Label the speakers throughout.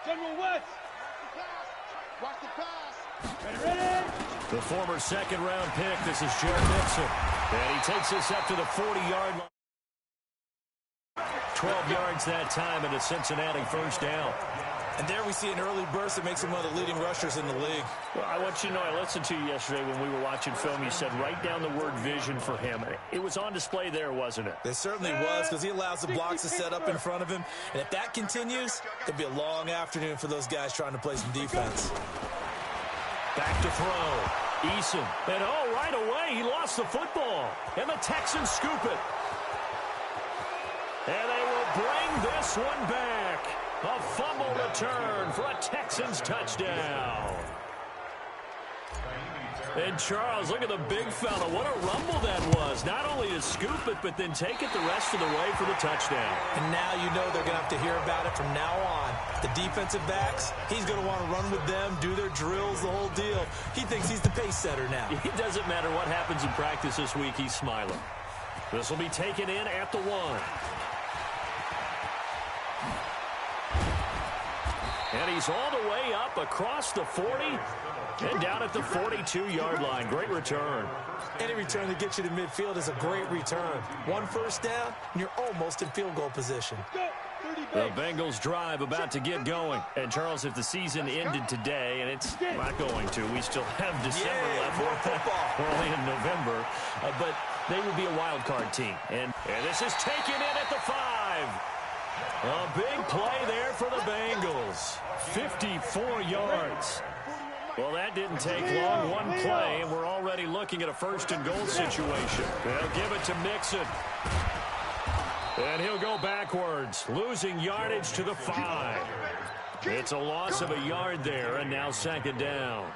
Speaker 1: General West.
Speaker 2: Watch the pass.
Speaker 1: Ready?
Speaker 3: The former second-round pick, this is Jared Nixon. And he takes us up to the 40-yard line. 12 yards that time and a Cincinnati first down.
Speaker 4: And there we see an early burst that makes him one of the leading rushers in the league.
Speaker 3: Well, I want you to know, I listened to you yesterday when we were watching film. You said write down the word vision for him. It was on display there, wasn't it?
Speaker 4: It certainly was, because he allows the blocks to set up in front of him. And if that continues, it'll be a long afternoon for those guys trying to play some defense.
Speaker 3: Back to throw. Eason. And right away, he lost the football. And the Texans scoop it. And they will bring this one back. A fumble return for a Texans touchdown. And Charles, look at the big fella. What a rumble that was. Not only to scoop it, but then take it the rest of the way for the touchdown.
Speaker 4: And now you know they're going to have to hear about it from now on. The defensive backs, he's going to want to run with them, do their drills, the whole deal. He thinks he's the pace setter now.
Speaker 3: It doesn't matter what happens in practice this week. He's smiling. This will be taken in at the 1. And he's all the way up across the 40 and down at the 42-yard line. Great return.
Speaker 4: Any return that gets you to midfield is a great return. One first down, and you're almost in field goal position.
Speaker 3: The Bengals drive about to get going. And, Charles, if the season ended today, and it's not going to, we still have December left.
Speaker 4: More football.
Speaker 3: We're only in November. But they would be a wild card team. And this is taken in at the 5. A big play there for the Bengals. 54 yards. Well, that didn't take long. One play, and we're already looking at a first-and-goal situation. They'll give it to Mixon. And he'll go backwards, losing yardage to the 5. It's a loss of a yard there, and now second down.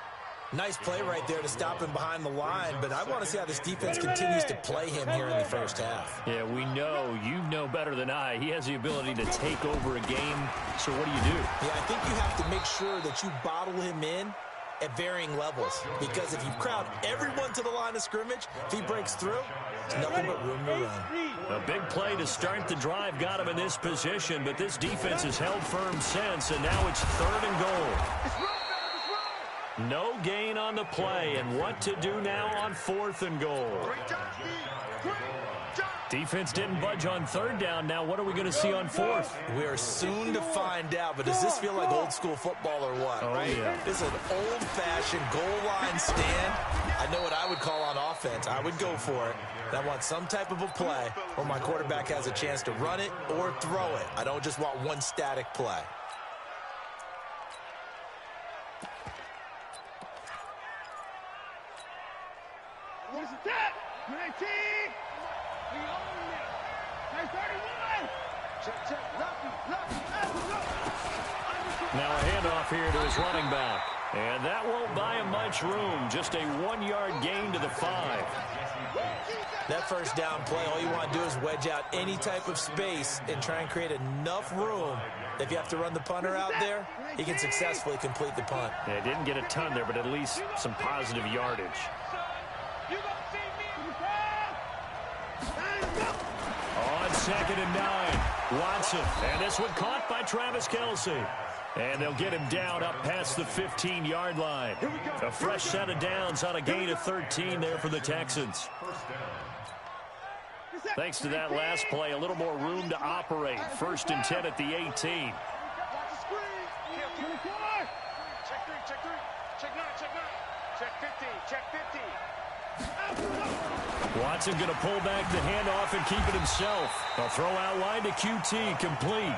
Speaker 4: Nice play right there to stop him behind the line, but I want to see how this defense continues to play him here in the first half.
Speaker 3: Yeah, we know. You know better than I. He has the ability to take over a game. So what do you do?
Speaker 4: Yeah, I think you have to make sure that you bottle him in at varying levels, because if you crowd everyone to the line of scrimmage, if he breaks through, there's nothing but room to run.
Speaker 3: A big play to start the drive got him in this position, but this defense has held firm since, and now it's 3rd and goal. No gain on the play, and what to do now on 4th and goal. Defense didn't budge on 3rd down. Now what are we going to see on 4th?
Speaker 4: We are soon to find out, but does this feel like old school football or what?
Speaker 3: Oh,
Speaker 4: right?
Speaker 3: Yeah.
Speaker 4: This is an old-fashioned goal line stand. I know what I would call on offense. I would go for it. And I want some type of a play where my quarterback has a chance to run it or throw it. I don't just want one static play.
Speaker 1: What's that? 19. We own it. 31. Check.
Speaker 3: Now a handoff here to his running back. And that won't buy him much room. Just a 1-yard gain to the 5.
Speaker 4: That first down play, all you want to do is wedge out any type of space and try and create enough room. If you have to run the punter out there, he can successfully complete the punt.
Speaker 3: Yeah, didn't get a ton there, but at least some positive yardage. On 2nd and 9, Watson. And this one caught by Travis Kelce. And they'll get him down up past the 15-yard line. A fresh set of downs on a gain of 13 there for the Texans. Thanks to that last play, a little more room to operate. 1st and 10 at the 18.
Speaker 1: Check 3. Check 9. Check 50. Check 50.
Speaker 3: Watson going to pull back the handoff and keep it himself. A throw out wide to QT, complete.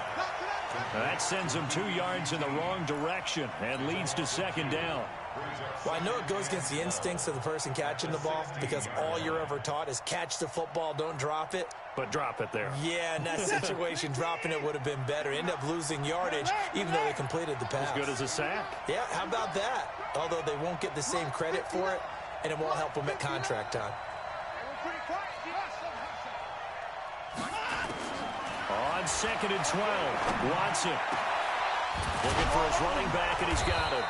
Speaker 3: That sends him 2 yards in the wrong direction and leads to 2nd down.
Speaker 4: Well, I know it goes against the instincts of the person catching the ball, because all you're ever taught is catch the football, don't drop it.
Speaker 3: But drop it there.
Speaker 4: Yeah, in that situation, dropping it would have been better. End up losing yardage, even though they completed the pass.
Speaker 3: As good as a sack.
Speaker 4: Yeah, how about that? Although they won't get the same credit for it, and it won't help them at contract time.
Speaker 3: On 2nd and 12, Watson looking for his running back, and he's got it.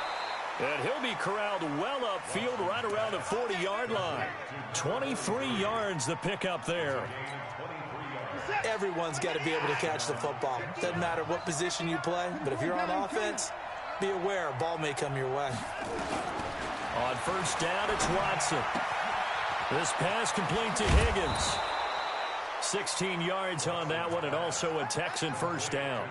Speaker 3: And he'll be corralled well upfield right around the 40-yard line. 23 yards the pickup there.
Speaker 4: Everyone's got to be able to catch the football. Doesn't matter what position you play, but if you're on offense, be aware a ball may come your way.
Speaker 3: On first down, it's Watson. This pass complete to Higgins. 16 yards on that one, and also a Texan first down.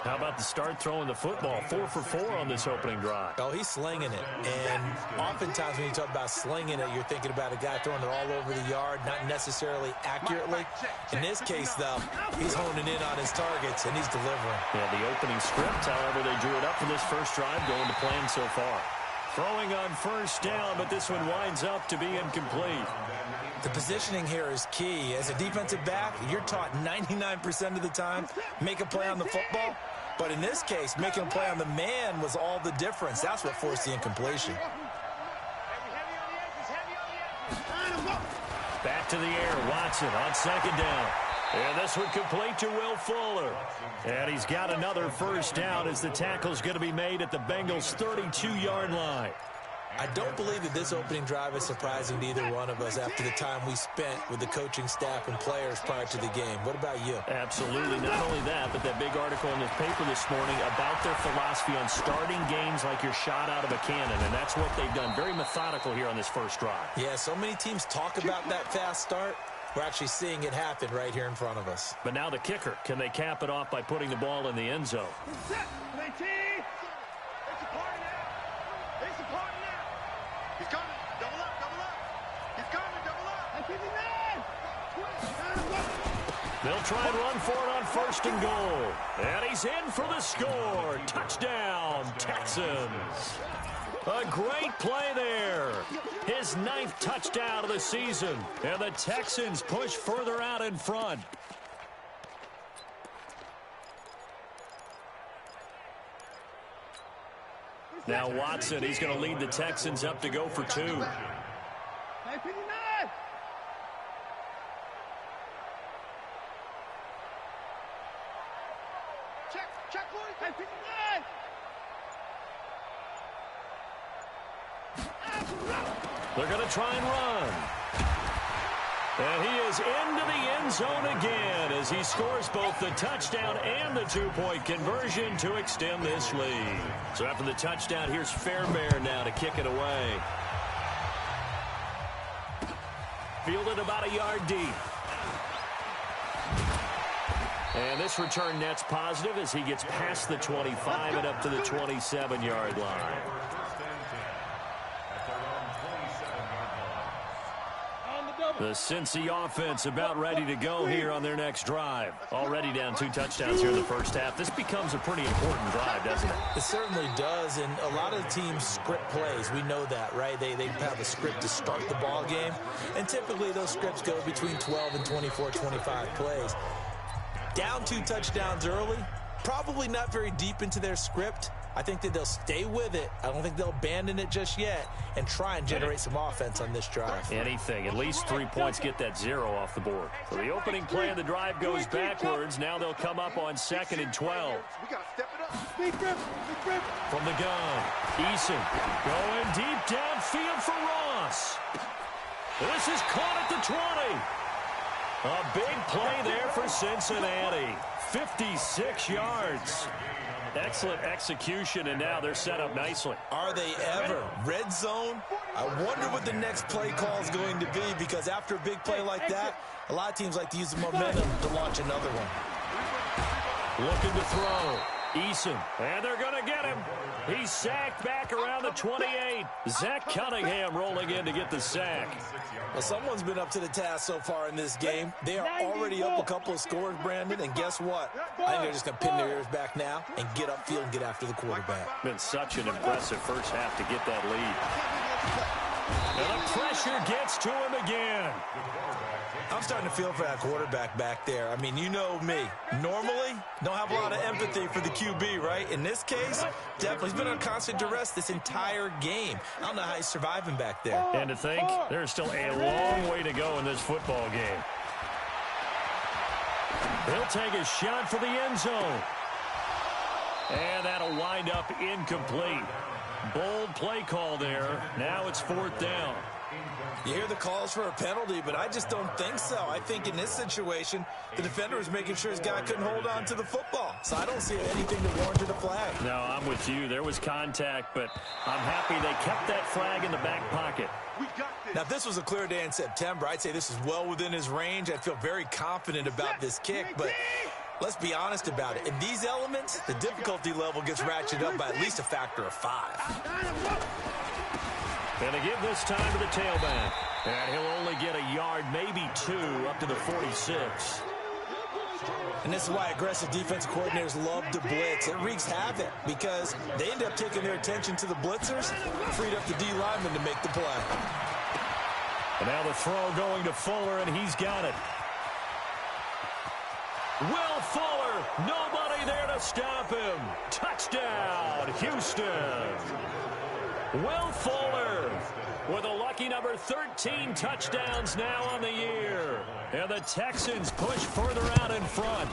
Speaker 3: How about the start throwing the football? 4 for 4 on this opening drive.
Speaker 4: Oh, he's slinging it. And oftentimes when you talk about slinging it, you're thinking about a guy throwing it all over the yard, not necessarily accurately. In this case, though, he's honing in on his targets, and he's delivering.
Speaker 3: Yeah, the opening script, however, they drew it up for this first drive, going to plan so far. Throwing on first down, but this one winds up to be incomplete.
Speaker 4: The positioning here is key. As a defensive back, you're taught 99% of the time, make a play on the football. But in this case, making a play on the man was all the difference. That's what forced the incompletion.
Speaker 3: Back to the air, Watson on second down. And this one complete to Will Fuller. And he's got another first down as the tackle's going to be made at the Bengals' 32-yard line.
Speaker 4: I don't believe that this opening drive is surprising to either one of us after the time we spent with the coaching staff and players prior to the game. What about you?
Speaker 3: Absolutely. Not only that, but that big article in the paper this morning about their philosophy on starting games like you're shot out of a cannon, and that's what they've done. Very methodical here on this first drive.
Speaker 4: Yeah, so many teams talk about that fast start. We're actually seeing it happen right here in front of us.
Speaker 3: But now the kicker. Can they cap it off by putting the ball in the end zone?
Speaker 2: He's coming. Double up, double up. He's coming, double up.
Speaker 3: They'll try and run for it on first and goal. And he's in for the score. Touchdown, Texans. A great play there. His 9th touchdown of the season. And the Texans push further out in front. Now Watson, he's going to lead the Texans up to go for 2.
Speaker 2: Check,
Speaker 3: They're going to try and run. And he is into the end zone again as he scores both the touchdown and the 2-point conversion to extend this lead. So after the touchdown, here's Fairbairn now to kick it away. Fielded about a yard deep. And this return net's positive as he gets past the 25 and up to the 27-yard line. The Cincy offense about ready to go here on their next drive. Already down 2 touchdowns here in the first half. This becomes a pretty important drive, doesn't it?
Speaker 4: It certainly does, and a lot of the teams script plays. We know that, right? They have a script to start the ball game, and typically those scripts go between 12 and 24, 25 plays. Down 2 touchdowns early, probably not very deep into their script. I think that they'll stay with it. I don't think they'll abandon it just yet and try and generate some offense on this drive.
Speaker 3: Anything. At least 3 points get that 0 off the board. So the opening play of the drive goes backwards. Now they'll come up on 2nd and 12.
Speaker 2: We got to step it up.
Speaker 3: From the gun, Eason going deep downfield for Ross. This is caught at the 20. A big play there for Cincinnati. 56 yards. Excellent execution, and now they're set up nicely.
Speaker 4: Are they ever? Red zone? I wonder what the next play call is going to be, because after a big play like that, a lot of teams like to use the momentum to launch another one.
Speaker 3: Looking to throw. Eason, and they're going to get him. He's sacked back around the 28. Zach Cunningham rolling in to get the sack.
Speaker 4: Well, someone's been up to the task so far in this game. They are already up a couple of scores, Brandon, and guess what? I think they're just going to pin their ears back now and get upfield and get after the quarterback.
Speaker 3: Been such an impressive first half to get that lead. And the pressure gets to him again.
Speaker 4: I'm starting to feel for that quarterback back there. I mean, you know me. Normally, don't have a lot of empathy for the QB, right? In this case, definitely. He's been on constant duress this entire game. I don't know how he's surviving back there.
Speaker 3: And to think, there's still a long way to go in this football game. He'll take a shot for the end zone. And that'll wind up incomplete. Bold play call there. Now it's 4th down.
Speaker 4: You hear the calls for a penalty, but I just don't think so. I think in this situation, the defender was making sure his guy couldn't hold on to the football. So I don't see anything that warranted a flag.
Speaker 3: No, I'm with you. There was contact, but I'm happy they kept that flag in the back pocket.
Speaker 4: Now, if this was a clear day in September, I'd say this is well within his range. I'd feel very confident about this kick, but let's be honest about it. In these elements, the difficulty level gets ratcheted up by at least a factor of 5.
Speaker 3: And they give this time to the tailback. And he'll only get a yard, maybe 2, up to the 46.
Speaker 4: And this is why aggressive defense coordinators love to blitz. It wreaks havoc because they end up taking their attention to the blitzers, freed up the D lineman to make the play.
Speaker 3: And now the throw going to Fuller, and he's got it. Will Fuller, nobody there to stop him. Touchdown, Houston. Will Fuller with a lucky number 13 touchdowns now on the year. And the Texans push further out in front.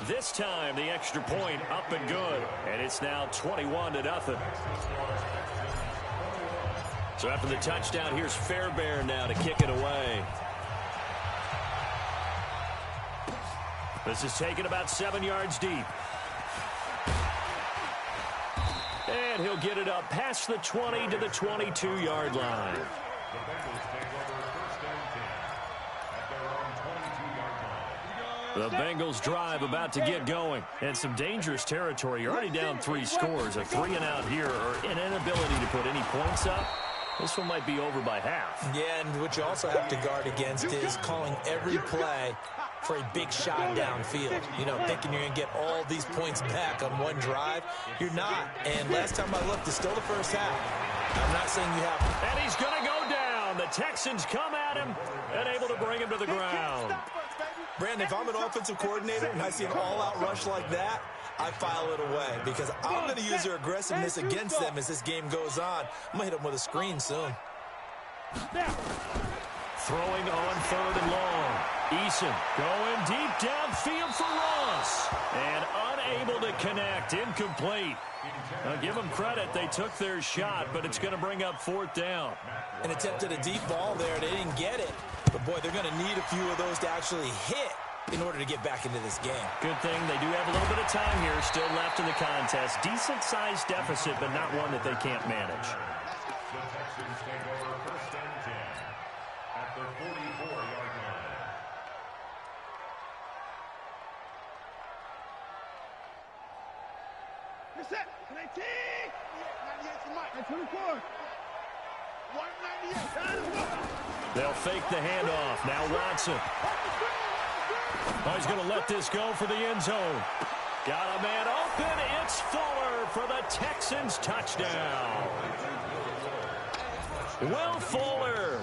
Speaker 3: This time, the extra point up and good. And it's now 21-0. So after the touchdown, here's Fairbairn now to kick it away. This is taken about 7 yards deep. And he'll get it up past the 20 to the 22-yard line. The Bengals drive about to get going. And some dangerous territory. You're already down 3 scores. A 3-and-out here or an inability to put any points up. This one might be over by half.
Speaker 4: Yeah, and what you also have to guard against is calling every play for a big shot downfield. You know, thinking you're going to get all these points back on one drive. You're not. And last time I looked, it's still the first half. I'm not saying you have to.
Speaker 3: And he's going to go down. The Texans come at him and able to bring him to the ground.
Speaker 4: Brandon, if I'm an offensive coordinator and I see an all-out rush like that, I file it away because I'm going to use their aggressiveness against them as this game goes on. I'm going to hit them with a screen soon.
Speaker 3: Throwing on 3rd and long. Eason going deep downfield for Ross. And unable to connect. Incomplete. Now, give them credit. They took their shot, but it's going to bring up 4th down.
Speaker 4: And attempted a deep ball there. They didn't get it. But, boy, they're going to need a few of those to actually hit in order to get back into this game.
Speaker 3: Good thing they do have a little bit of time here still left in the contest. Decent-sized deficit, but not one that they can't manage.
Speaker 1: Set. 19. 98 for Mike. 24. 198.
Speaker 3: They'll fake the handoff. Now Watson. Oh, he's going to let this go for the end zone. Got a man open. It's Fuller for the Texans touchdown. Will Fuller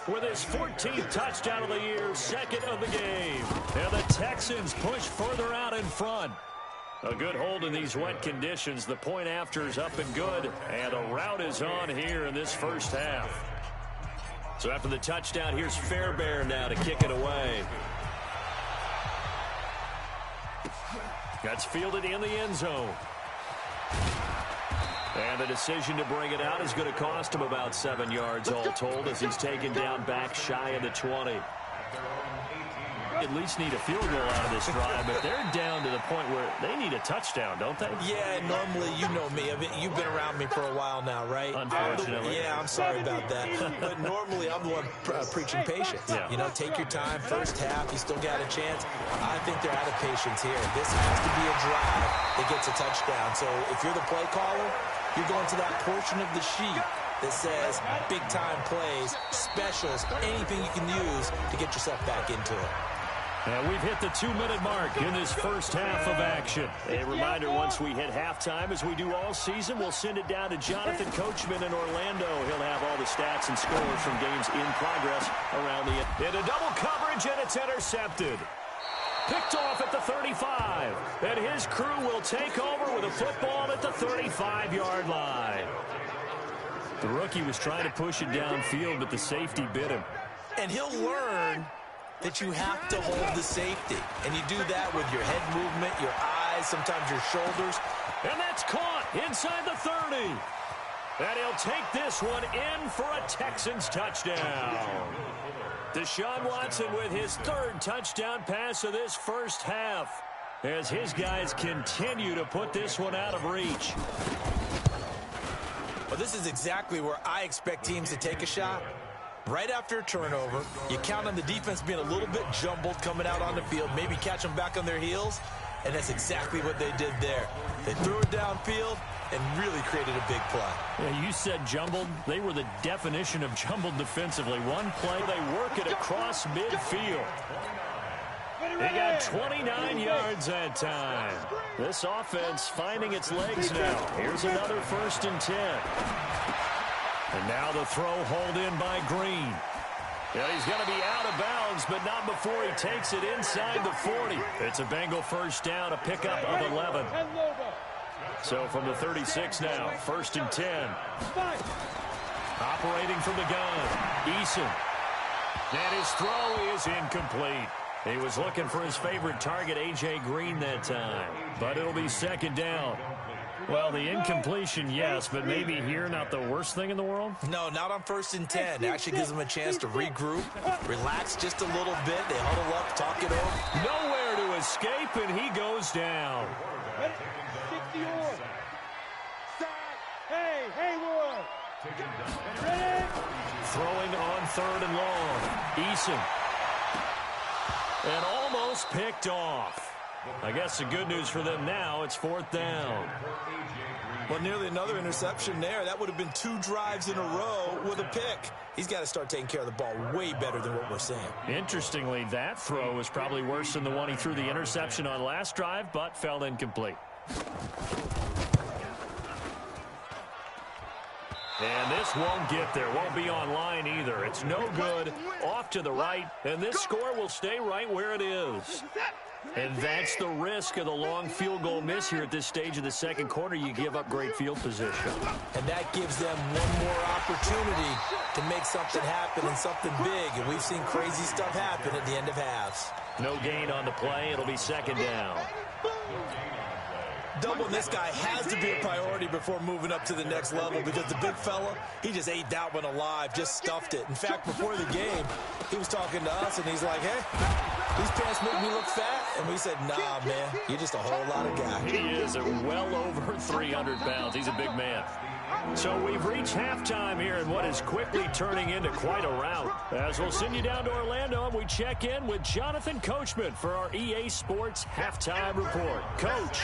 Speaker 3: with his 14th touchdown of the year, 2nd of the game. And the Texans push further out in front. A good hold in these wet conditions. The point after is up and good. And the route is on here in this first half. So after the touchdown, here's Fairbairn now to kick it away. That's fielded in the end zone. And the decision to bring it out is going to cost him about 7 yards all told as he's taken down back shy of the 20. At least need a field goal out of this drive, but they're down to the point where they need a touchdown, don't they?
Speaker 4: Yeah, normally, you know me. You've been around me for a while now, right?
Speaker 3: Unfortunately.
Speaker 4: Yeah, I'm sorry about that. But normally, I'm the one preaching patience.
Speaker 3: Yeah.
Speaker 4: You know, take your time. First half, you still got a chance. I think they're out of patience here. This has to be a drive that gets a touchdown. So if you're the play caller, you're going to that portion of the sheet that says big-time plays, specials, anything you can use to get yourself back into it.
Speaker 3: And we've hit the 2-minute mark in this first half of action. A reminder, once we hit halftime, as we do all season, we'll send it down to Jonathan Coachman in Orlando. He'll have all the stats and scores from games in progress around the end. Into double coverage, and it's intercepted. Picked off at the 35. And his crew will take over with a football at the 35-yard line. The rookie was trying to push it downfield, but the safety bit him.
Speaker 4: And he'll learn that you have to hold the safety. And you do that with your head movement, your eyes, sometimes your shoulders.
Speaker 3: And that's caught inside the 30. And he'll take this one in for a Texans touchdown. Deshaun Watson with his third touchdown pass of this first half, as his guys continue to put this one out of reach.
Speaker 4: Well, this is exactly where I expect teams to take a shot. Right after a turnover, you count on the defense being a little bit jumbled coming out on the field, maybe catch them back on their heels, and that's exactly what they did there. They threw it downfield and really created a big play.
Speaker 3: Yeah, you said jumbled. They were the definition of jumbled defensively. One play, they work it across midfield. He got 29 yards that time. This offense finding its legs now. Here's another 1st and 10. And now the throw hauled in by Green. Yeah, he's going to be out of bounds, but not before he takes it inside the 40. It's a Bengal first down, a pickup of 11. So from the 36 now, 1st and 10. Operating from the gun, Eason. And his throw is incomplete. He was looking for his favorite target, A.J. Green, that time. But it'll be 2nd down. Well, the incompletion, yes, but maybe here not the worst thing in the world?
Speaker 4: No, not on 1st and 10. It actually gives them a chance to regroup, relax just a little bit. They huddle up, talk it over.
Speaker 3: Nowhere to escape, and he goes down. Throwing on 3rd and long. Eason. And almost picked off. I guess the good news for them now, it's 4th down.
Speaker 4: Well, nearly another interception there. That would have been 2 drives in a row with a pick. He's got to start taking care of the ball way better than what we're seeing.
Speaker 3: Interestingly, that throw was probably worse than the one he threw the interception on last drive, but fell incomplete. And this won't get there. Won't be on line either. It's no good. Off to the right. And this score will stay right where it is. And that's the risk of the long field goal miss here at this stage of the second quarter. You give up great field position.
Speaker 4: And that gives them one more opportunity to make something happen and something big. And we've seen crazy stuff happen at the end of halves.
Speaker 3: No gain on the play. It'll be 2nd down.
Speaker 4: Doubling this guy has to be a priority before moving up to the next level, because the big fella, he just ate that one alive, just stuffed it. In fact, before the game, he was talking to us, and he's like, hey, these pants make me look fat. And we said, nah, man, you're just a whole lot of guy.
Speaker 3: He is at well over 300 pounds. He's a big man. So we've reached halftime here in what is quickly turning into quite a rout. As we'll send you down to Orlando, and we check in with Jonathan Coachman for our EA Sports Halftime Report. Coach.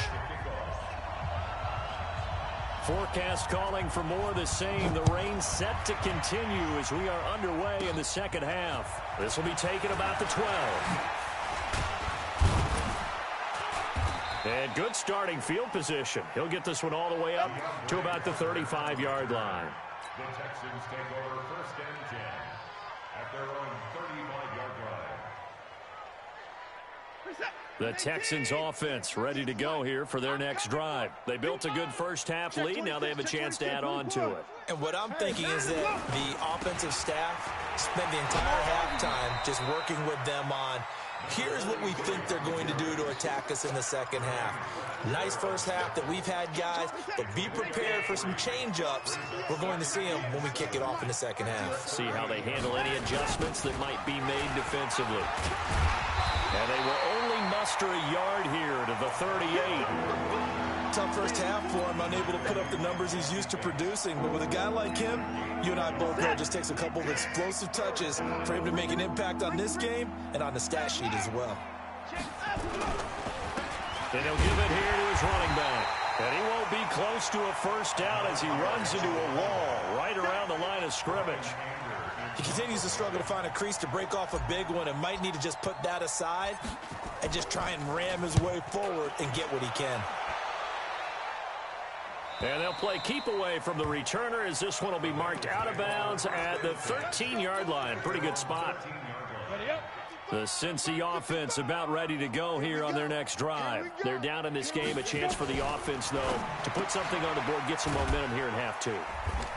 Speaker 3: Forecast calling for more of the same. The rain set to continue as we are underway in the second half. This will be taken about the 12. And good starting field position. He'll get this one all the way up to about the 35-yard line.
Speaker 5: The Texans take over 1st and 10 at their own 35-yard line.
Speaker 3: The Texans offense ready to go here for their next drive. They built a good first half lead. Now they have a chance to add on to it.
Speaker 4: And what I'm thinking is that the offensive staff spent the entire halftime just working with them on, here's what we think they're going to do to attack us in the second half. Nice first half that we've had, guys, but be prepared for some change-ups. We're going to see them when we kick it off in the second half.
Speaker 3: See how they handle any adjustments that might be made defensively. And they will only muster a yard here to the 38.
Speaker 4: Tough first half for him, unable to put up the numbers he's used to producing. But with a guy like him, you and I both know it just takes a couple of explosive touches for him to make an impact on this game and on the stat sheet as well.
Speaker 3: And he'll give it here to his running back. And he won't be close to a first down as he runs into a wall right around the line of scrimmage.
Speaker 4: He continues to struggle to find a crease to break off a big one and might need to just put that aside and just try and ram his way forward and get what he can.
Speaker 3: And they'll play keep away from the returner as this one will be marked out of bounds at the 13-yard line. Pretty good spot. The Cincy offense about ready to go here on their next drive. They're down in this game. A chance for the offense, though, to put something on the board, get some momentum here in half two.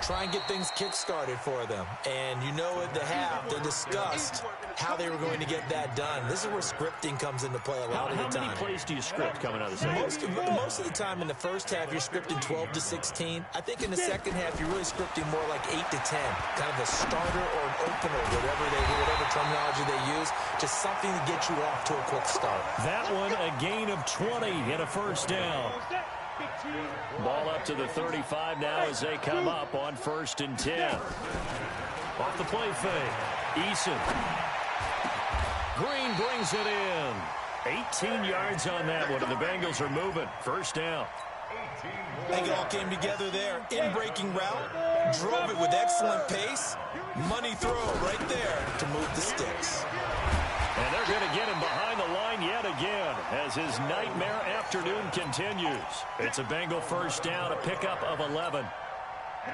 Speaker 4: try and get things kick-started for them. And you know at the half, they discussed how they were going to get that done. This is where scripting comes into play a lot of the time.
Speaker 3: How many plays do you script coming out of the second?
Speaker 4: Most of the time in the first half, you're scripting 12 to 16. I think in the second half, you're really scripting more like 8 to 10. Kind of a starter or an opener, whatever terminology they use. Just something to get you off to a quick start.
Speaker 3: That one, a gain of 20 and a first down. Ball up to the 35 now as they come up on 1st and 10. Off the play fake. Eason. Green brings it in. 18 yards on that one, and the Bengals are moving. First down.
Speaker 4: I think it all came together there. In-breaking route. Drove it with excellent pace. Money throw right there to move the sticks.
Speaker 3: And they're going to get him behind the line yet again as his nightmare afternoon continues. It's a Bengal first down, a pickup of 11.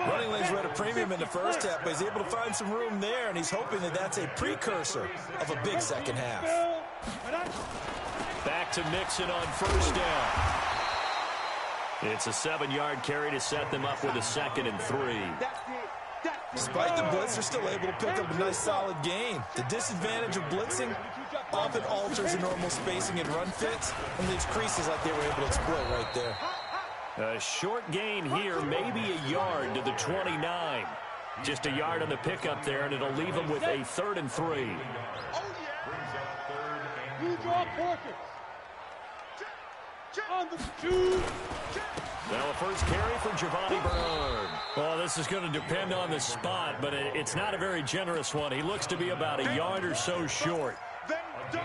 Speaker 4: Running lanes were at a premium in the first half, but he's able to find some room there, and he's hoping that that's a precursor of a big second half.
Speaker 3: Back to Mixon on first down. It's a 7-yard carry to set them up with a 2nd and 3.
Speaker 4: Despite the blitz, they're still able to pick up a nice solid gain. The disadvantage of blitzing often alters the normal spacing and run fits and leaves creases like they were able to exploit right there.
Speaker 3: A short gain here, maybe a yard to the 29. Just a yard on the pickup there, and it'll leave them with a 3rd and 3.
Speaker 1: You draw portraits. On the 2.
Speaker 3: Now a first carry for Giovanni Bernard. Well, this is going to depend on the spot, but it's not a very generous one. He looks to be about a yard or so short.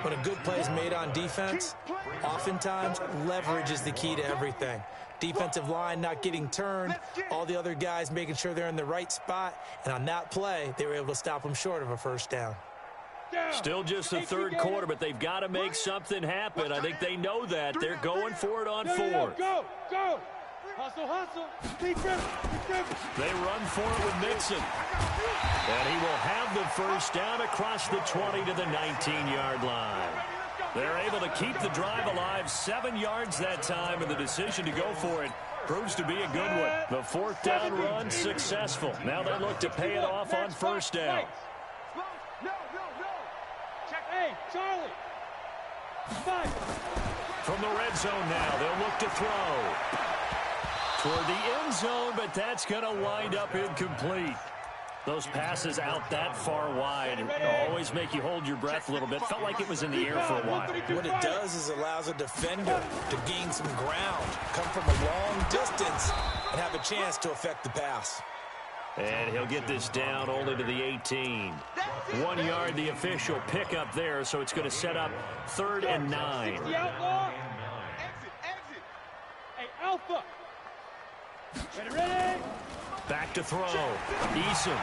Speaker 4: When a good play is made on defense, oftentimes leverage is the key to everything. Defensive line not getting turned, all the other guys making sure they're in the right spot, and on that play, they were able to stop them short of a first down.
Speaker 3: Still just the third quarter, but they've got to make something happen. I think they know that. They're going for it on 4th.
Speaker 1: Go, go. Hustle, hustle.
Speaker 3: They run for it with Mixon. And he will have the first down across the 20 to the 19-yard line. They're able to keep the drive alive, 7 yards that time, and the decision to go for it proves to be a good one. The 4th down run successful. Now they look to pay it off on first down.
Speaker 1: Hey, Charlie. 5.
Speaker 3: From the red zone now, they'll look to throw. Toward the end zone, but that's going to wind up incomplete. Those passes out that far wide always make you hold your breath a little bit. Felt like it was in the air for a while.
Speaker 4: What it does is allows a defender to gain some ground, come from a long distance, and have a chance to affect the pass.
Speaker 3: And he'll get this down only to the 18. 1 yard, the official pickup there, so it's going to set up 3rd and 9.
Speaker 1: Exit. Hey, Alpha. Ready?
Speaker 3: Back to throw. Eason.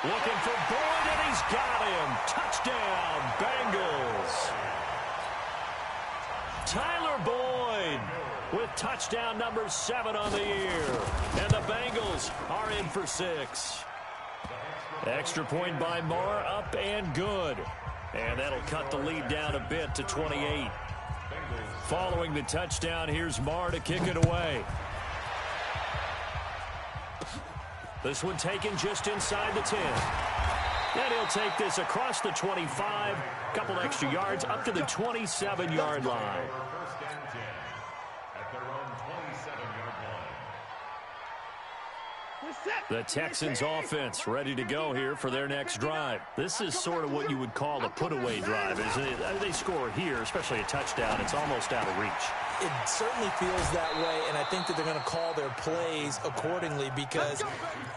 Speaker 3: Looking for Boyd, and he's got him. Touchdown, Bengals. Tyler Boyd with touchdown number 7 on the year. And the Bengals are in for 6. Extra point by Marr, up and good. And that'll cut the lead down a bit to 28. Following the touchdown, here's Marr to kick it away. This one taken just inside the 10. And he'll take this across the 25, couple extra yards, up to the 27-yard line. The Texans offense ready to go here for their next drive. This is sort of what you would call a put-away drive, isn't it? They score here, especially a touchdown. It's almost out of reach.
Speaker 4: It certainly feels that way, and I think that they're going to call their plays accordingly because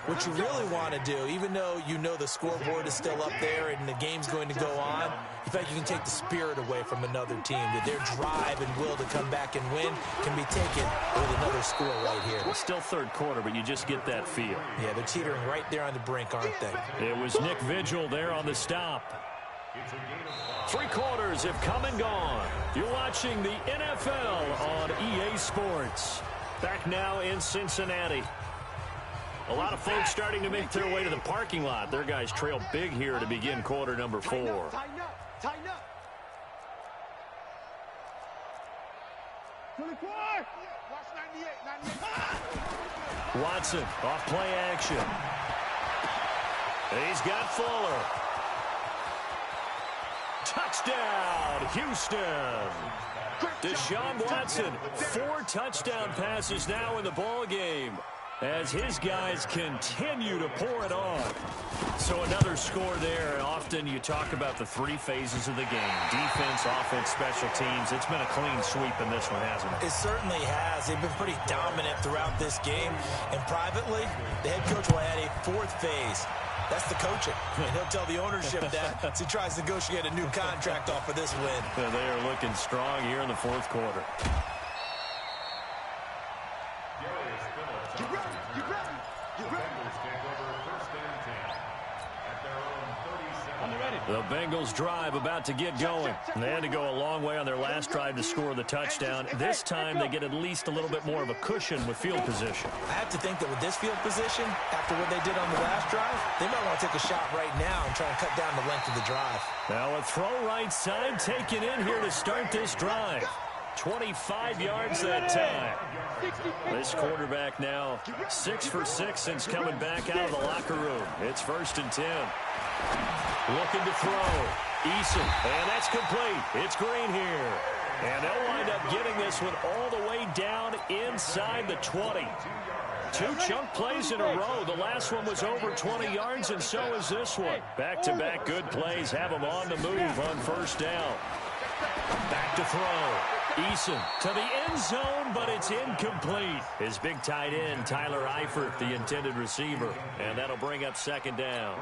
Speaker 4: what you really want to do, even though you know the scoreboard is still up there and the game's going to go on, in fact, you can take the spirit away from another team, that their drive and will to come back and win can be taken with another score right here.
Speaker 3: It's still third quarter, but you just get that feel.
Speaker 4: Yeah, they're teetering right there on the brink, aren't they?
Speaker 3: It was Nick Vigil there on the stop. 3 quarters have come and gone. You're watching the NFL on EA Sports. Back now in Cincinnati. A lot of folks starting to make their way to the parking lot. Their guys trail big here to begin quarter number 4.
Speaker 2: Tighten up.
Speaker 1: 24.
Speaker 2: Watch 98.
Speaker 3: Watson off play action. He's got Fuller. Touchdown, Houston. Deshaun Watson, 4 touchdown passes now in the ball game as his guys continue to pour it on. So another score there. Often you talk about the 3 phases of the game: defense, offense, special teams. It's been a clean sweep in this one, hasn't it?
Speaker 4: It certainly has. They've been pretty dominant throughout this game. And privately, the head coach will add a 4th phase. That's the coaching. And he'll tell the ownership that as he tries to negotiate a new contract off of this win.
Speaker 3: They are looking strong here in the 4th quarter. The Bengals drive about to get going. They had to go a long way on their last drive to score the touchdown. This time they get at least a little bit more of a cushion with field position.
Speaker 4: I have to think that with this field position, after what they did on the last drive, they might want to take a shot right now and try and cut down the length of the drive.
Speaker 3: Now a throw right side taken in here to start this drive. 25 yards that time. This quarterback now 6 for 6 since coming back out of the locker room. It's 1st and 10. Looking to throw. Eason, and that's complete. It's Green here. And they'll wind up getting this one all the way down inside the 20. 2 chunk plays in a row. The last one was over 20 yards, and so is this one. Back-to-back good plays have them on the move on 1st down. Back to throw. Eason to the end zone, but it's incomplete. His big tight end, Tyler Eifert, the intended receiver. And that'll bring up 2nd down.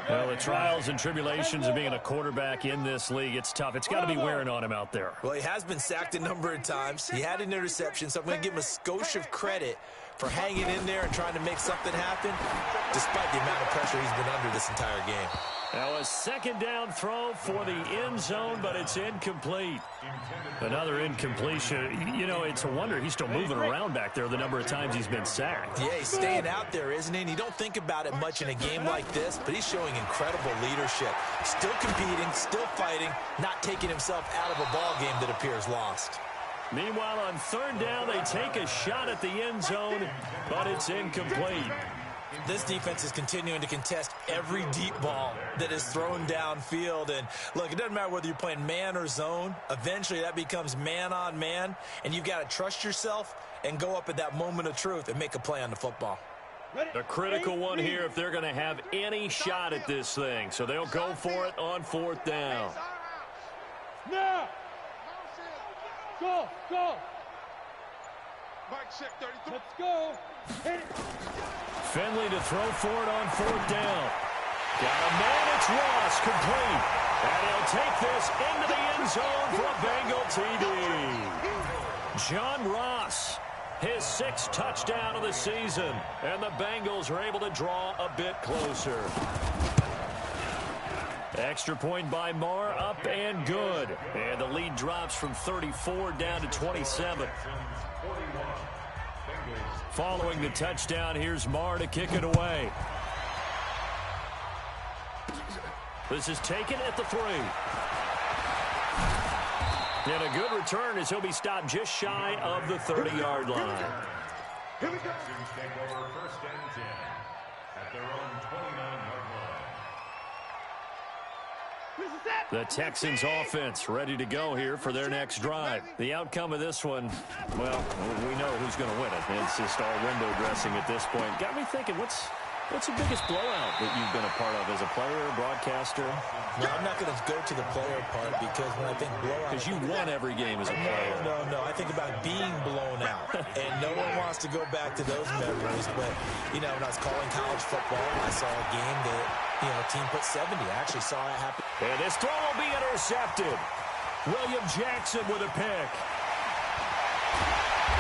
Speaker 3: Well, the trials and tribulations of being a quarterback in this league, it's tough. It's got to be wearing on him out there.
Speaker 4: Well, he has been sacked a number of times. He had an interception, so I'm going to give him a skosh of credit for hanging in there and trying to make something happen, despite the amount of pressure he's been under this entire game.
Speaker 3: Now a 2nd down throw for the end zone, but it's incomplete. Another incompletion. You know, it's a wonder he's still moving around back there the number of times he's been sacked.
Speaker 4: Yeah, he's staying out there, isn't he? And you don't think about it much in a game like this, but he's showing incredible leadership. Still competing, still fighting, not taking himself out of a ball game that appears lost.
Speaker 3: Meanwhile, on 3rd down, they take a shot at the end zone, but it's incomplete.
Speaker 4: This defense is continuing to contest every deep ball that is thrown downfield. And, look, it doesn't matter whether you're playing man or zone. Eventually, that becomes man-on-man, and you've got to trust yourself and go up at that moment of truth and make a play on the football.
Speaker 3: A critical one here if they're going to have any shot at this thing. So they'll go for it on 4th down.
Speaker 1: Now! Go!
Speaker 2: Mike check 32.
Speaker 1: Let's go! Hit it!
Speaker 3: Finley to throw for it on 4th down. Got a man, it's Ross, complete. And he'll take this into the end zone for a Bengal TD. John Ross, his 6th touchdown of the season. And the Bengals are able to draw a bit closer. Extra point by Marr, up and good. And the lead drops from 34 down to 27. Following the touchdown, here's Marr to kick it away. This is taken at the 3. And a good return as he'll be stopped just shy of the 30-yard line.
Speaker 5: Here we go. Take over 1st and 10 at their own 29-yard line.
Speaker 3: The Texans offense ready to go here for their next drive. The outcome of this one, well, we know who's going to win it. It's just all window dressing at this point. Got me thinking, what's the biggest blowout that you've been a part of as a player, broadcaster?
Speaker 4: No, I'm not going to go to the player part because when I think blowout...
Speaker 3: Because you won every game as a player.
Speaker 4: No. I think about being blown out. And no one wants to go back to those memories. But, you know, when I was calling college football, I saw a game that, you know, a team put 70. I actually saw it happen.
Speaker 3: And this throw will be intercepted. William Jackson with a pick.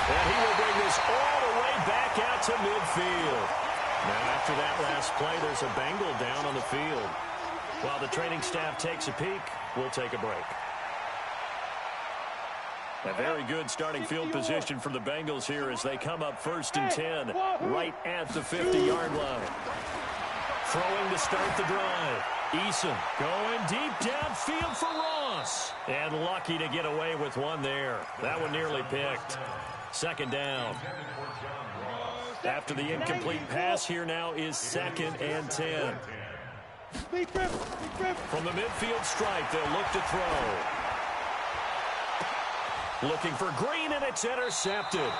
Speaker 3: And he will bring this all the way back out to midfield. Now, after that last play, there's a Bengal down on the field. While the training staff takes a peek, we'll take a break. A very good starting field position for the Bengals here as they come up 1st and 10, right at the 50-yard line. Throwing to start the drive. Eason going deep downfield for Ross. And lucky to get away with one there. That one nearly picked. 2nd down. After the incomplete pass, here now is 2nd and 10. From the midfield stripe, they'll look to throw. Looking for Green, and it's intercepted.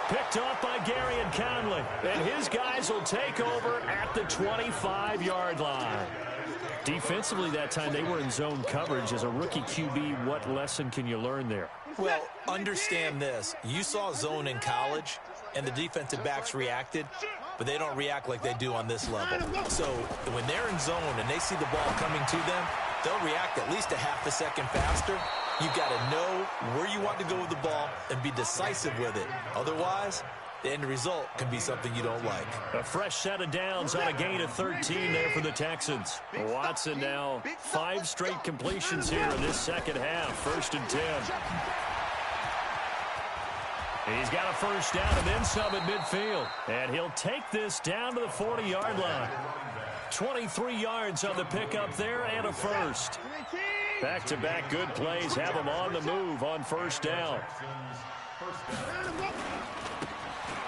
Speaker 3: Picked off by Gary and Conley. And his guys will take over at the 25-yard line. Defensively that time, they were in zone coverage. As a rookie QB, what lesson can you learn there?
Speaker 4: Well, understand this. You saw zone in college, and the defensive backs reacted, but they don't react like they do on this level. So when they're in zone and they see the ball coming to them, they'll react at least a half a second faster. You've got to know where you want to go with the ball and be decisive with it. Otherwise, the end result can be something you don't like.
Speaker 3: A fresh set of downs on a gain of 13 there for the Texans. Watson now 5 straight completions here in this second half. 1st and 10. He's got a first down and then some at midfield. And he'll take this down to the 40-yard line. 23 yards on the pickup there and a first. Back-to-back good plays have him on the move on 1st down.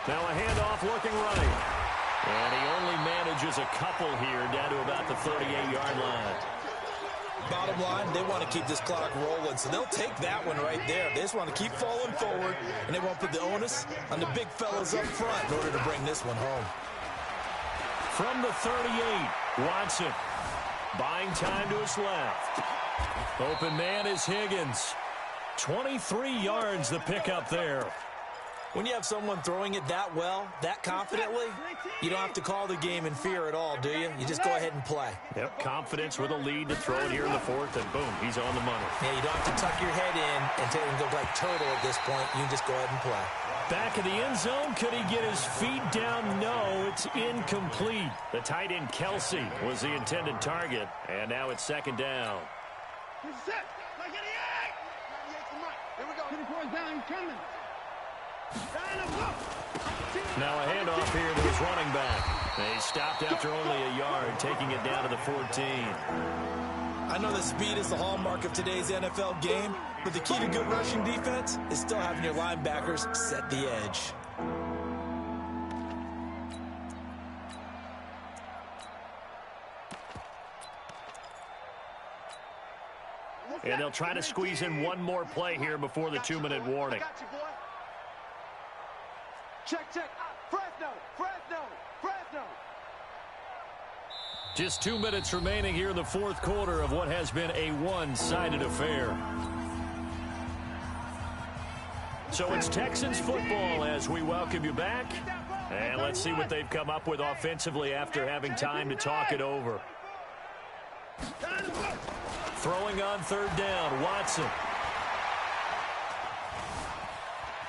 Speaker 3: Now a handoff looking right. And he only manages a couple here down to about the 38-yard line.
Speaker 4: Bottom line, they want to keep this clock rolling, so they'll take that one right there. They just want to keep falling forward, and they won't put the onus on the big fellas up front in order to bring this one home.
Speaker 3: From the 38, Watson buying time to his left. Open man is Higgins. 23 yards the pickup there.
Speaker 4: When you have someone throwing it that well, that confidently, you don't have to call the game in fear at all, do you? You just go ahead and play.
Speaker 3: Yep, confidence with a lead to throw it here in the 4th, and boom, he's on the money.
Speaker 4: Yeah, you don't have to tuck your head in and go like turtle at this point. You can just go ahead and play.
Speaker 3: Back in the end zone, could he get his feet down? No, it's incomplete. The tight end Kelsey was the intended target, and now it's 2nd down.
Speaker 1: Here we go. Hit the down, he's coming.
Speaker 3: Now a handoff here to his running back. They stopped after only a yard, taking it down to the 14.
Speaker 4: I know that speed is the hallmark of today's NFL game, but the key to good rushing defense is still having your linebackers set the edge.
Speaker 3: And they'll try to squeeze in one more play here before the 2-minute warning.
Speaker 1: Check. Fresno.
Speaker 3: Just 2 minutes remaining here in the 4th quarter of what has been a one-sided affair. So it's Texans football as we welcome you back. And let's see what they've come up with offensively after having time to talk it over. Throwing on 3rd down, Watson.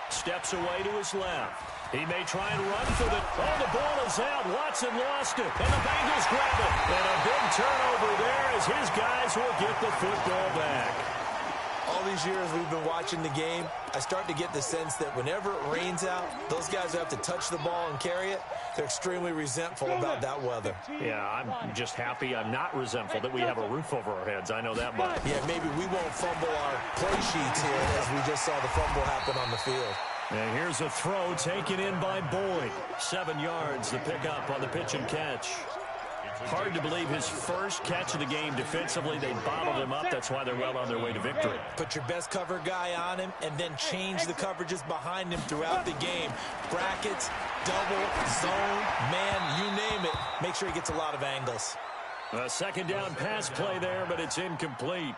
Speaker 3: Steps away to his left. He may try and run for the... Oh, the ball is out. Watson lost it. And the Bengals grab it. And a big turnover there as his guys will get the football back.
Speaker 4: All these years we've been watching the game, I start to get the sense that whenever it rains out, those guys who have to touch the ball and carry it, they're extremely resentful about that weather.
Speaker 3: Yeah, I'm just happy I'm not resentful that we have a roof over our heads. I know that much.
Speaker 4: Yeah, maybe we won't fumble our play sheets here as we just saw the fumble happen on the field.
Speaker 3: And here's a throw taken in by Boyd. 7 yards, the pickup on the pitch and catch. Hard to believe his first catch of the game defensively. They bottled him up. That's why they're well on their way to victory.
Speaker 4: Put your best cover guy on him and then change the coverages behind him throughout the game. Brackets, double, zone, man, you name it. Make sure he gets a lot of angles.
Speaker 3: A 2nd down pass play there, but it's incomplete.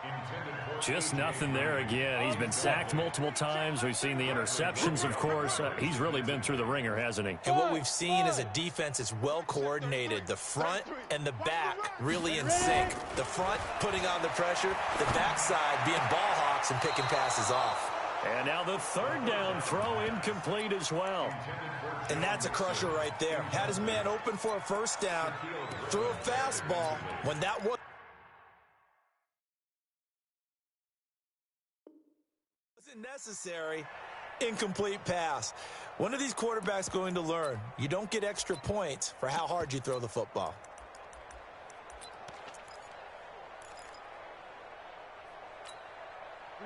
Speaker 3: Just nothing there again. He's been sacked multiple times. We've seen the interceptions, of course. He's really been through the ringer, hasn't he?
Speaker 4: And what we've seen is a defense that's well coordinated. The front and the back really in sync. The front putting on the pressure, the backside being ball hawks and picking passes off.
Speaker 3: And now the 3rd down throw incomplete as well.
Speaker 4: And that's a crusher right there. Had his man open for a 1st down, threw a fastball when that wasn't necessary. Incomplete pass. When are these quarterbacks going to learn? You don't get extra points for how hard you throw the football.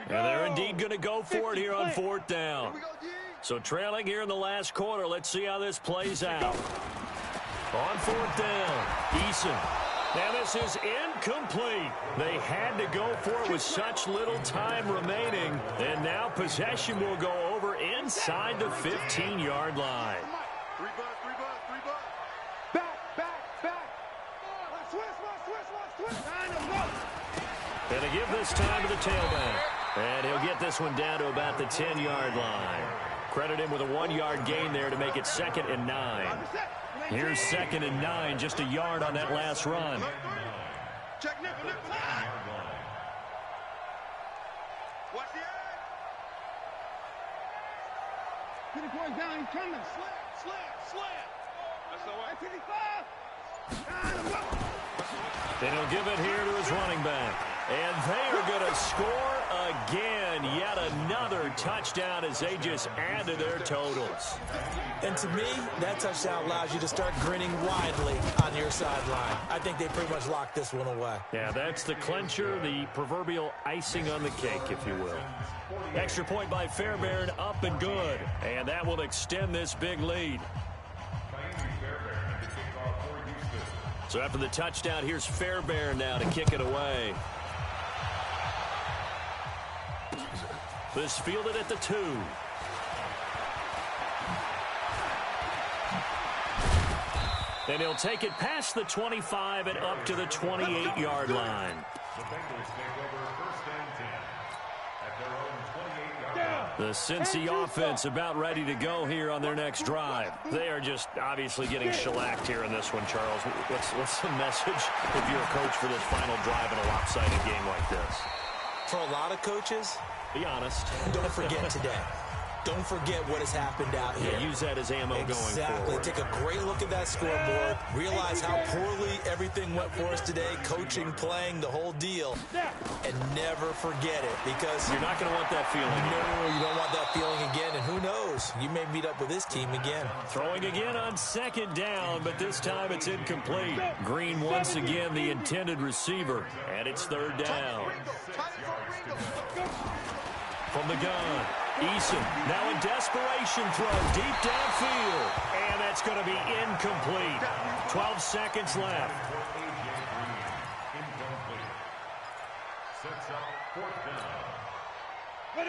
Speaker 3: And they're indeed going to go for it here on 4th down. So trailing here in the last quarter. Let's see how this plays out. On fourth down, Eason. Now this is incomplete. They had to go for it with such little time remaining. And now possession will go over inside the 15-yard line.
Speaker 2: Three bucks.
Speaker 1: Back. Switch.
Speaker 3: And they give this time to the tailback. And he'll get this one down to about the 10-yard line. Credit him with a 1-yard gain there to make it 2nd and 9. Here's 2nd and 9, just a yard on that last run.
Speaker 2: Check nickel. Watch the edge.
Speaker 1: 50 points down, he's coming. Slam.
Speaker 2: That's the way.
Speaker 1: 55.
Speaker 3: And he'll give it here to his running back. And they are going to score again. Yet another touchdown as they just add to their totals.
Speaker 4: And to me, that touchdown allows you to start grinning widely on your sideline. I think they pretty much locked this one away.
Speaker 3: Yeah, that's the clincher, the proverbial icing on the cake, if you will. Extra point by Fairbairn, up and good. And that will extend this big lead. So after the touchdown, here's Fairbairn now to kick it away. This fielded at the 2. And he'll take it past the 25 and up to the 28-yard line.
Speaker 5: The Bengals take over 1st and 10 at their own 28-yard line.
Speaker 3: The Cincy offense about ready to go here on their next drive. They are just obviously getting shellacked here in this one, Charles. What's the message if you're a coach for this final drive in a lopsided game like this?
Speaker 4: For a lot of coaches,
Speaker 3: be honest.
Speaker 4: Don't forget today. Don't forget what has happened out here.
Speaker 3: Yeah, use that as ammo going forward.
Speaker 4: Exactly. Take a great look at that scoreboard. Realize how poorly everything went for us today. Coaching, playing, the whole deal. And never forget it, because
Speaker 3: you're not going to want that feeling.
Speaker 4: No, you don't want that feeling again. And who knows? You may meet up with this team again.
Speaker 3: Throwing again on 2nd down, but this time it's incomplete. Green once again the intended receiver. And it's 3rd down. From the gun, Eason now in desperation throw deep downfield. And that's going to be incomplete. 12 seconds left.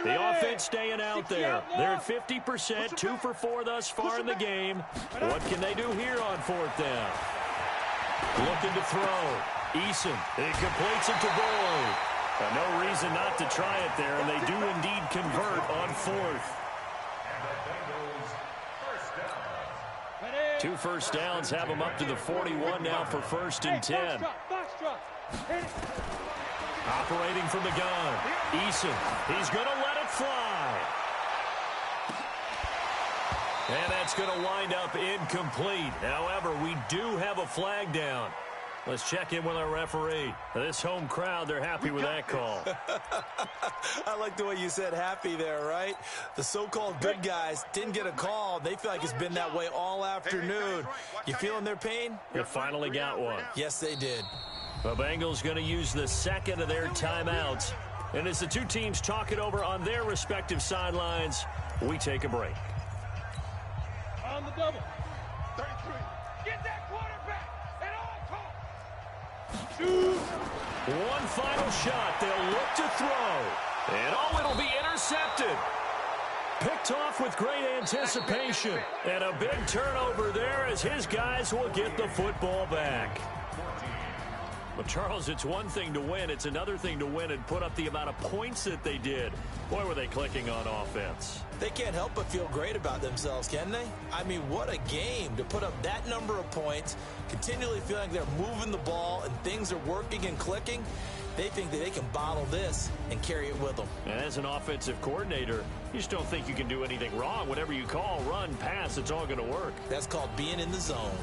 Speaker 3: The offense staying out there. They're at 50%, 2 for 4 thus far in the game. What can they do here on 4th down? Looking to throw. Eason, he completes it to Boyd. No reason not to try it there, and they do indeed convert on 4th. 2 first downs have them up to the 41 now for 1st and 10. Operating from the gun, Eason, he's going to let it fly. And that's going to wind up incomplete. However, we do have a flag down. Let's check in with our referee. This home crowd, they're happy with that call.
Speaker 4: I like the way you said happy there, right? The so-called good guys didn't get a call. They feel like it's been that way all afternoon. You feeling their pain?
Speaker 3: They finally got one.
Speaker 4: Yes, they did.
Speaker 3: The Bengals going to use the 2nd of their timeouts. And as the two teams talk it over on their respective sidelines, we take a break.
Speaker 1: On the double. 33. Get that quarterback at all costs. Shoot.
Speaker 3: One final shot. They'll look to throw. And oh, it'll be intercepted. Picked off with great anticipation. And a big turnover there as his guys will get the football back. But, Charles, it's one thing to win. It's another thing to win and put up the amount of points that they did. Boy, were they clicking on offense.
Speaker 4: They can't help but feel great about themselves, can they? I mean, what a game to put up that number of points, continually feeling like they're moving the ball and things are working and clicking. They think that they can bottle this and carry it with them.
Speaker 3: And as an offensive coordinator, you just don't think you can do anything wrong. Whatever you call, run, pass, it's all going to work.
Speaker 4: That's called being in the zone.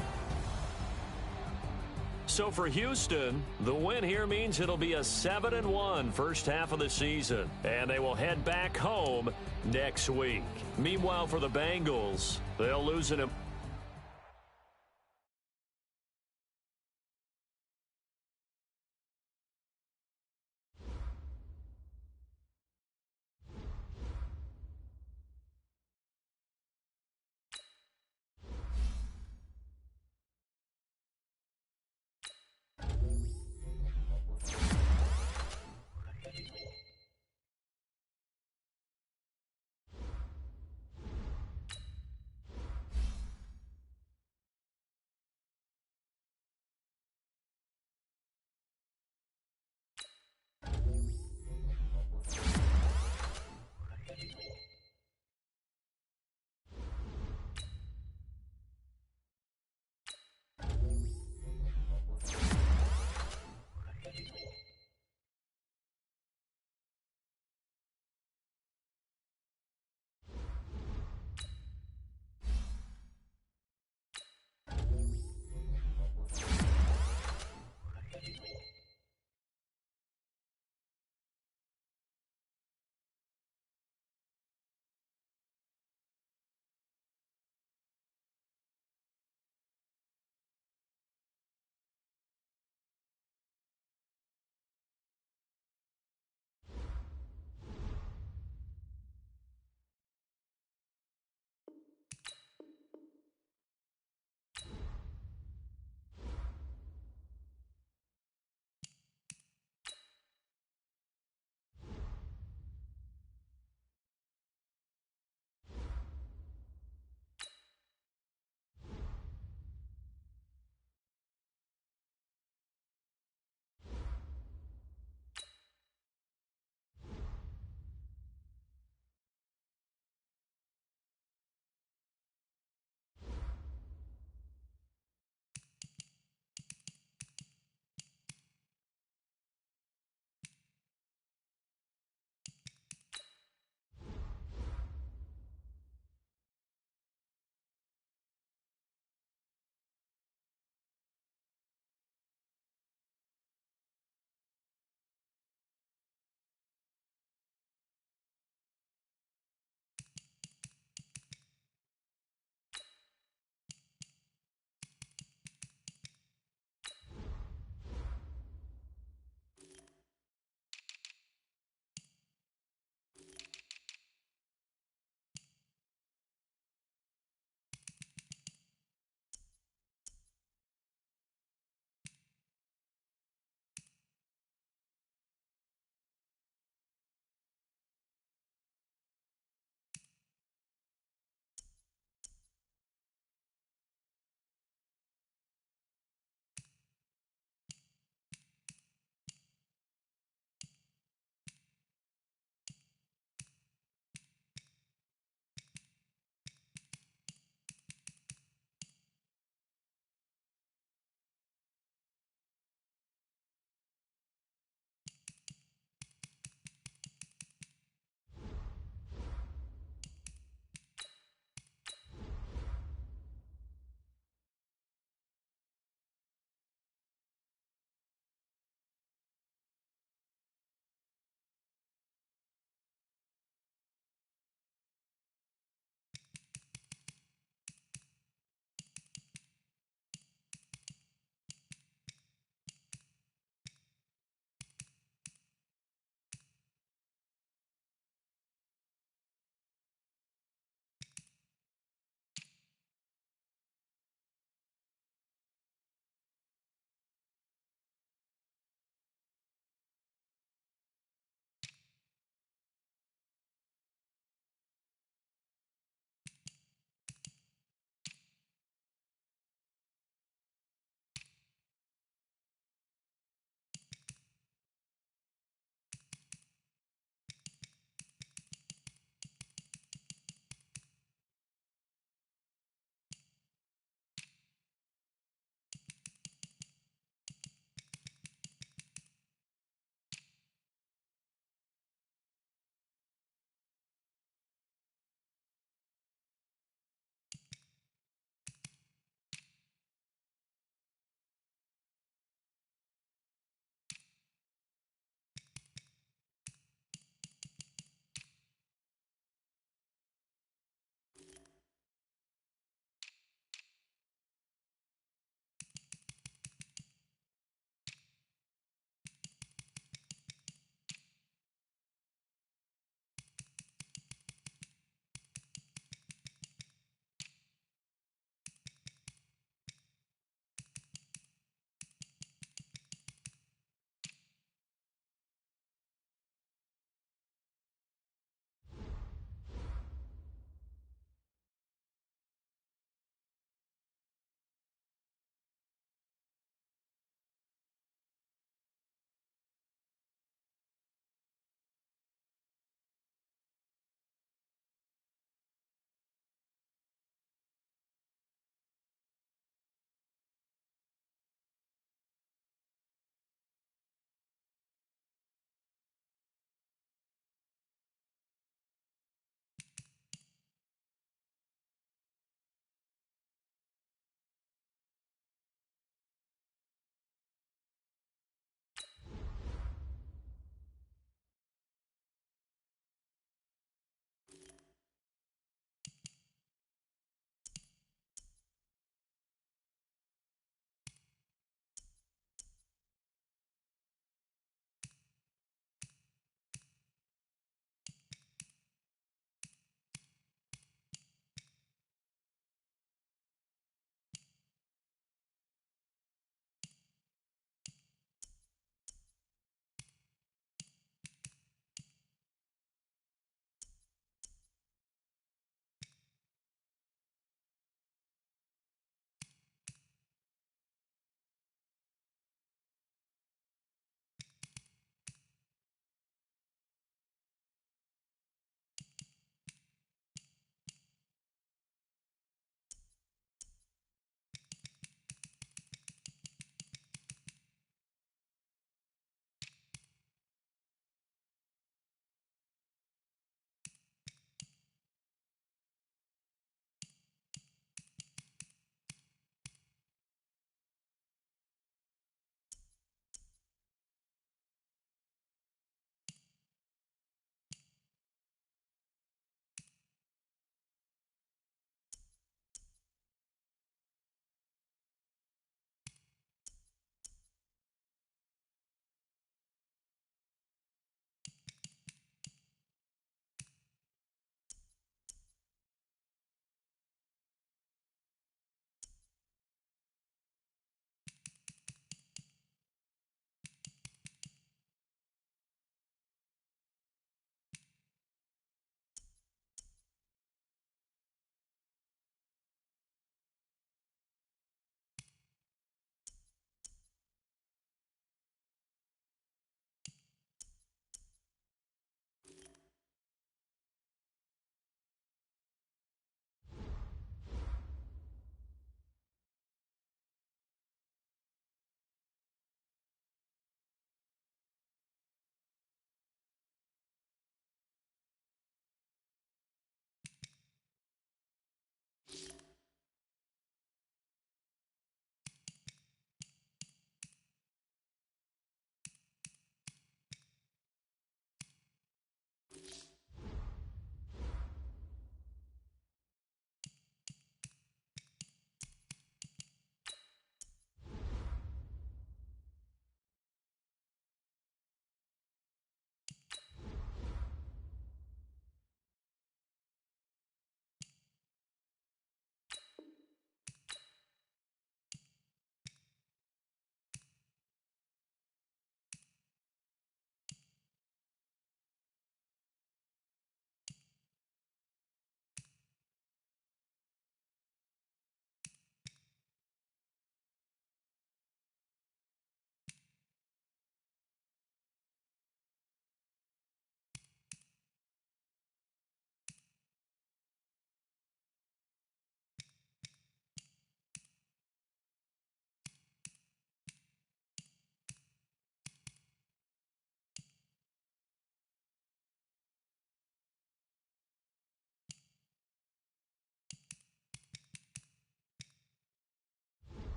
Speaker 3: So for Houston, the win here means it'll be a 7-1 first half of the season, and they will head back home next week. Meanwhile, for the Bengals, they'll lose an